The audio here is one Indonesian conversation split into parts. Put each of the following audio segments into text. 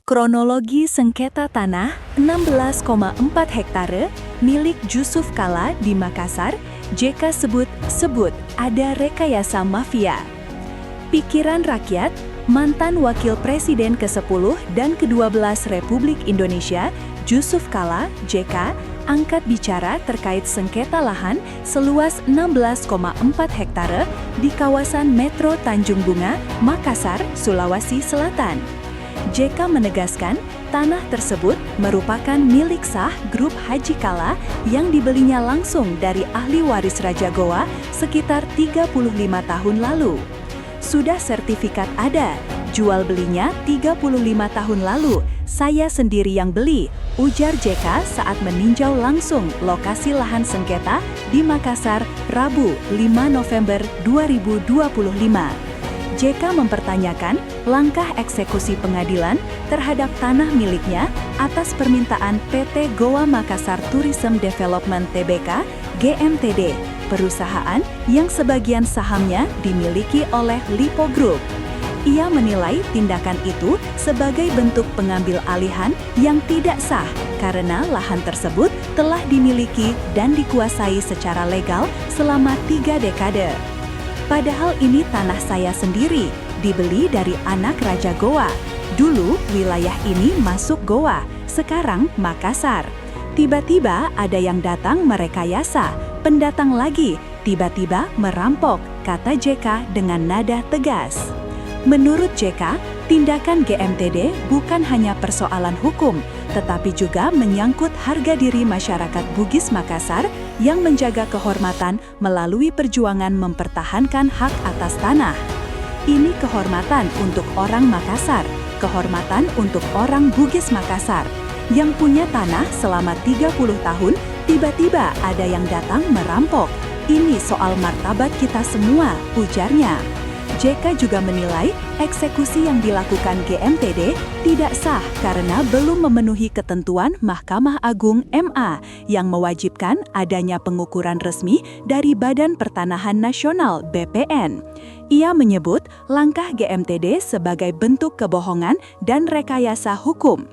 Kronologi sengketa tanah 16,4 hektare milik Jusuf Kalla di Makassar, JK sebut ada rekayasa mafia. Pikiran rakyat, mantan Wakil Presiden ke-10 dan ke-12 Republik Indonesia, Jusuf Kalla, JK, angkat bicara terkait sengketa lahan seluas 16,4 hektare di kawasan Metro Tanjung Bunga, Makassar, Sulawesi Selatan. JK menegaskan, tanah tersebut merupakan milik sah grup Haji Kalla yang dibelinya langsung dari ahli waris Raja Goa sekitar 35 tahun lalu. Sudah sertifikat ada, jual belinya 35 tahun lalu, saya sendiri yang beli, ujar JK saat meninjau langsung lokasi lahan sengketa di Makassar, Rabu 5 November 2025. JK mempertanyakan langkah eksekusi pengadilan terhadap tanah miliknya atas permintaan PT Goa Makassar Tourism Development Tbk, GMTD, perusahaan yang sebagian sahamnya dimiliki oleh Lipo Group. Ia menilai tindakan itu sebagai bentuk pengambil alihan yang tidak sah karena lahan tersebut telah dimiliki dan dikuasai secara legal selama 3 dekade. Padahal ini tanah saya sendiri, dibeli dari anak Raja Goa. Dulu wilayah ini masuk Goa, sekarang Makassar. Tiba-tiba ada yang datang merekayasa, pendatang lagi, tiba-tiba merampok, kata JK dengan nada tegas. Menurut JK, tindakan GMTD bukan hanya persoalan hukum, tetapi juga menyangkut harga diri masyarakat Bugis Makassar yang menjaga kehormatan melalui perjuangan mempertahankan hak atas tanah. Ini kehormatan untuk orang Makassar, kehormatan untuk orang Bugis Makassar, yang punya tanah selama 30 tahun, tiba-tiba ada yang datang merampok. Ini soal martabat kita semua, ujarnya. JK juga menilai eksekusi yang dilakukan GMTD tidak sah karena belum memenuhi ketentuan Mahkamah Agung MA yang mewajibkan adanya pengukuran resmi dari Badan Pertanahan Nasional BPN. Ia menyebut langkah GMTD sebagai bentuk kebohongan dan rekayasa hukum.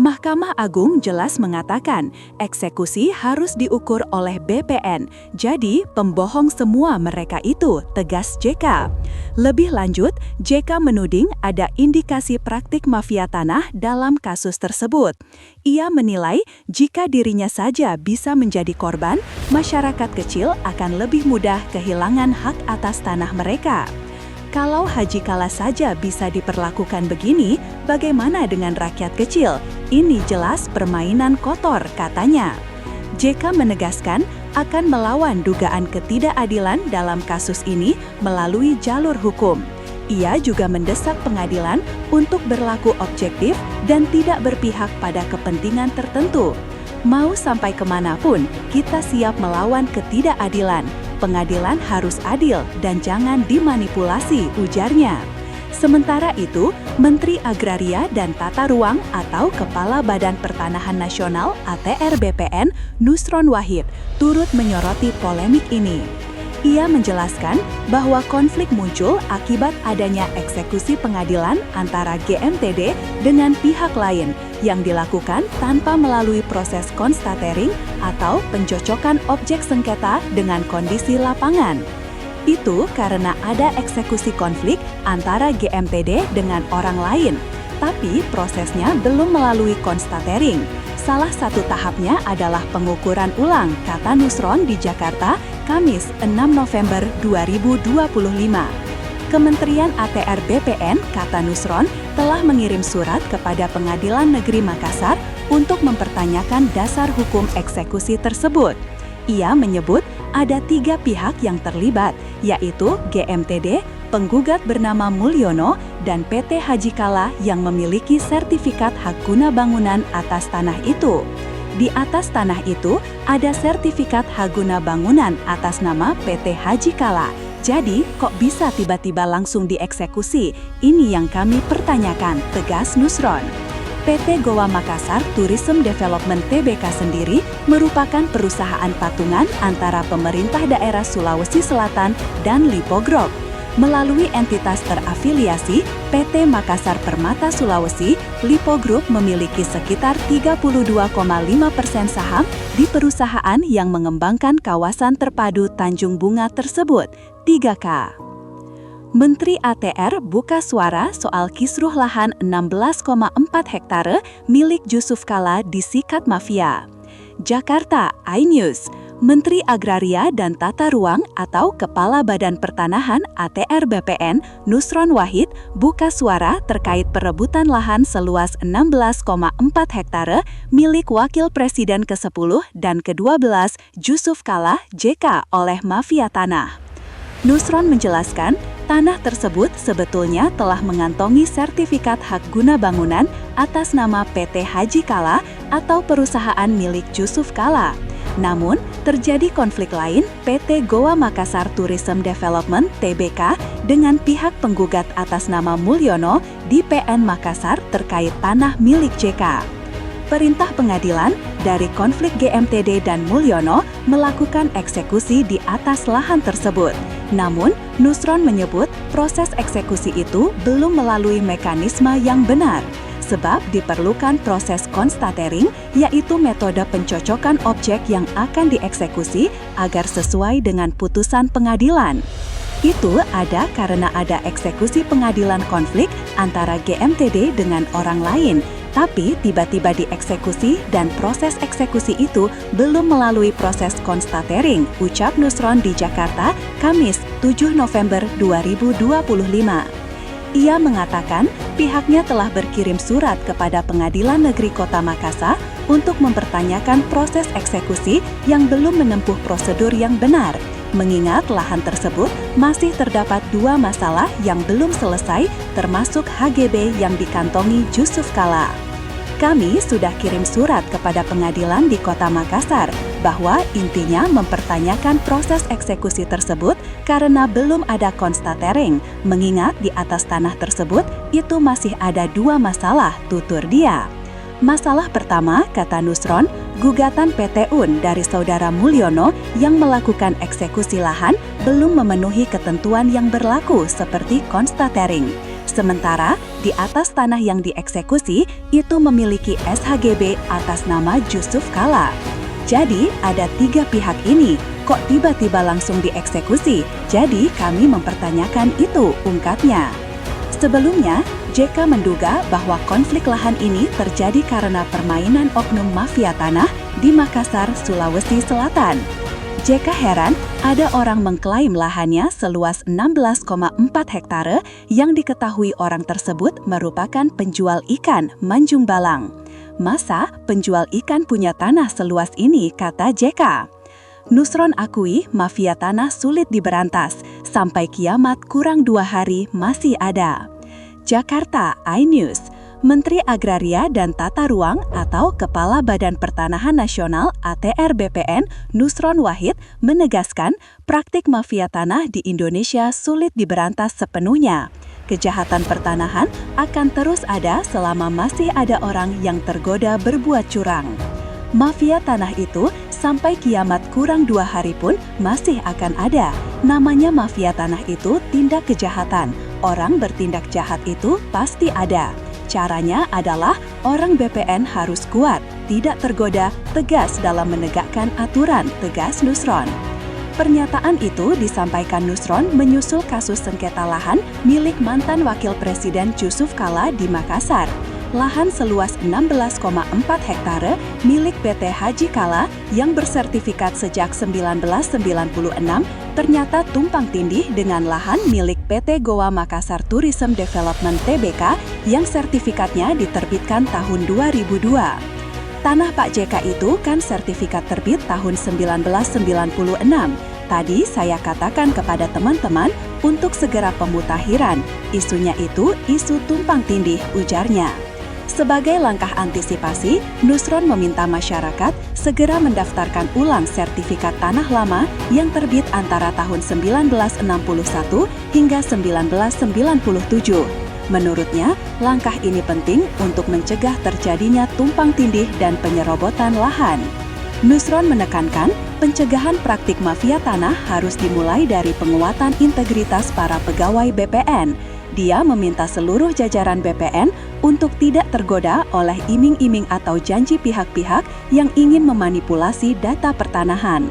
Mahkamah Agung jelas mengatakan eksekusi harus diukur oleh BPN, jadi pembohong semua mereka itu, tegas JK. Lebih lanjut, JK menuding ada indikasi praktik mafia tanah dalam kasus tersebut. Ia menilai jika dirinya saja bisa menjadi korban, masyarakat kecil akan lebih mudah kehilangan hak atas tanah mereka. Kalau Haji Kalla saja bisa diperlakukan begini, bagaimana dengan rakyat kecil? Ini jelas permainan kotor, katanya. JK menegaskan akan melawan dugaan ketidakadilan dalam kasus ini melalui jalur hukum. Ia juga mendesak pengadilan untuk berlaku objektif dan tidak berpihak pada kepentingan tertentu. Mau sampai kemanapun, kita siap melawan ketidakadilan. Pengadilan harus adil dan jangan dimanipulasi, ujarnya. Sementara itu, Menteri Agraria dan Tata Ruang atau Kepala Badan Pertanahan Nasional ATR BPN, Nusron Wahid, turut menyoroti polemik ini. Ia menjelaskan bahwa konflik muncul akibat adanya eksekusi pengadilan antara GMTD dengan pihak lain yang dilakukan tanpa melalui proses konstatering atau pencocokan objek sengketa dengan kondisi lapangan. Itu karena ada eksekusi konflik antara GMTD dengan orang lain, tapi prosesnya belum melalui konstatering. Salah satu tahapnya adalah pengukuran ulang, kata Nusron di Jakarta, Kamis 6 November 2025. Kementerian ATR BPN, kata Nusron, telah mengirim surat kepada Pengadilan Negeri Makassar untuk mempertanyakan dasar hukum eksekusi tersebut. Ia menyebut ada 3 pihak yang terlibat, yaitu GMTD, penggugat bernama Mulyono, dan PT Haji Kalla yang memiliki sertifikat hak guna bangunan atas tanah itu. Di atas tanah itu ada sertifikat hak guna bangunan atas nama PT Haji Kalla. Jadi, kok bisa tiba-tiba langsung dieksekusi? Ini yang kami pertanyakan, tegas Nusron. PT Goa Makassar Tourism Development Tbk sendiri merupakan perusahaan patungan antara pemerintah daerah Sulawesi Selatan dan Lipo Group. Melalui entitas terafiliasi, PT Makassar Permata Sulawesi, Lipo Group memiliki sekitar 32,5% saham di perusahaan yang mengembangkan kawasan terpadu Tanjung Bunga tersebut, 3K. Menteri ATR buka suara soal kisruh lahan 16,4 hektare milik Jusuf Kalla disikat mafia. Jakarta, iNews. Menteri Agraria dan Tata Ruang atau Kepala Badan Pertanahan ATR BPN, Nusron Wahid, buka suara terkait perebutan lahan seluas 16,4 hektare milik Wakil Presiden ke-10 dan ke-12 Jusuf Kalla JK oleh mafia tanah. Nusron menjelaskan, tanah tersebut sebetulnya telah mengantongi sertifikat hak guna bangunan atas nama PT Haji Kalla atau perusahaan milik Jusuf Kalla. Namun, terjadi konflik lain PT Goa Makassar Tourism Development (TBK) dengan pihak penggugat atas nama Mulyono di PN Makassar terkait tanah milik JK. Perintah pengadilan dari konflik GMTD dan Mulyono melakukan eksekusi di atas lahan tersebut. Namun, Nusron menyebut proses eksekusi itu belum melalui mekanisme yang benar, sebab diperlukan proses konstatering, yaitu metode pencocokan objek yang akan dieksekusi agar sesuai dengan putusan pengadilan. Itu ada karena ada eksekusi pengadilan konflik antara GMTD dengan orang lain, tapi tiba-tiba dieksekusi dan proses eksekusi itu belum melalui proses konstatering, ucap Nusron di Jakarta, Kamis 7 November 2025. Ia mengatakan pihaknya telah berkirim surat kepada Pengadilan Negeri Kota Makassar untuk mempertanyakan proses eksekusi yang belum menempuh prosedur yang benar, mengingat lahan tersebut masih terdapat 2 masalah yang belum selesai, termasuk HGB yang dikantongi Jusuf Kalla. Kami sudah kirim surat kepada pengadilan di Kota Makassar bahwa intinya mempertanyakan proses eksekusi tersebut karena belum ada konstatering, mengingat di atas tanah tersebut itu masih ada 2 masalah, tutur dia. Masalah pertama, kata Nusron, gugatan PT UN dari saudara Mulyono yang melakukan eksekusi lahan belum memenuhi ketentuan yang berlaku seperti konstatering. Sementara, di atas tanah yang dieksekusi itu memiliki SHGB atas nama Jusuf Kalla. Jadi, ada 3 pihak ini, kok tiba-tiba langsung dieksekusi? Jadi, kami mempertanyakan itu, ungkapnya. Sebelumnya, JK menduga bahwa konflik lahan ini terjadi karena permainan oknum mafia tanah di Makassar, Sulawesi Selatan. JK heran ada orang mengklaim lahannya seluas 16,4 hektare yang diketahui orang tersebut merupakan penjual ikan Manjung Balang. Masa penjual ikan punya tanah seluas ini, kata JK. Nusron akui mafia tanah sulit diberantas, sampai kiamat kurang 2 hari masih ada. Jakarta, iNews. Menteri Agraria dan Tata Ruang atau Kepala Badan Pertanahan Nasional ATR BPN Nusron Wahid menegaskan praktik mafia tanah di Indonesia sulit diberantas sepenuhnya. Kejahatan pertanahan akan terus ada selama masih ada orang yang tergoda berbuat curang. Mafia tanah itu sampai kiamat kurang 2 hari pun masih akan ada. Namanya mafia tanah itu tindak kejahatan. Orang bertindak jahat itu pasti ada. Caranya adalah orang BPN harus kuat, tidak tergoda, tegas dalam menegakkan aturan, tegas Nusron. Pernyataan itu disampaikan Nusron menyusul kasus sengketa lahan milik mantan Wakil Presiden Jusuf Kalla di Makassar. Lahan seluas 16,4 hektare milik PT Haji Kalla yang bersertifikat sejak 1996 ternyata tumpang tindih dengan lahan milik PT Goa Makassar Tourism Development (TBK) yang sertifikatnya diterbitkan tahun 2002. Tanah Pak JK itu kan sertifikat terbit tahun 1996. Tadi saya katakan kepada teman-teman untuk segera pemutakhiran. Isunya itu isu tumpang tindih, ujarnya. Sebagai langkah antisipasi, Nusron meminta masyarakat segera mendaftarkan ulang sertifikat tanah lama yang terbit antara tahun 1961 hingga 1997. Menurutnya, langkah ini penting untuk mencegah terjadinya tumpang tindih dan penyerobotan lahan. Nusron menekankan, pencegahan praktik mafia tanah harus dimulai dari penguatan integritas para pegawai BPN. Dia meminta seluruh jajaran BPN untuk tidak tergoda oleh iming-iming atau janji pihak-pihak yang ingin memanipulasi data pertanahan.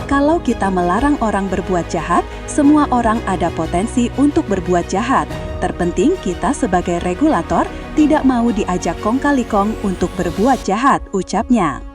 Kalau kita melarang orang berbuat jahat, semua orang ada potensi untuk berbuat jahat. Terpenting kita sebagai regulator tidak mau diajak kong kali kong untuk berbuat jahat, ucapnya.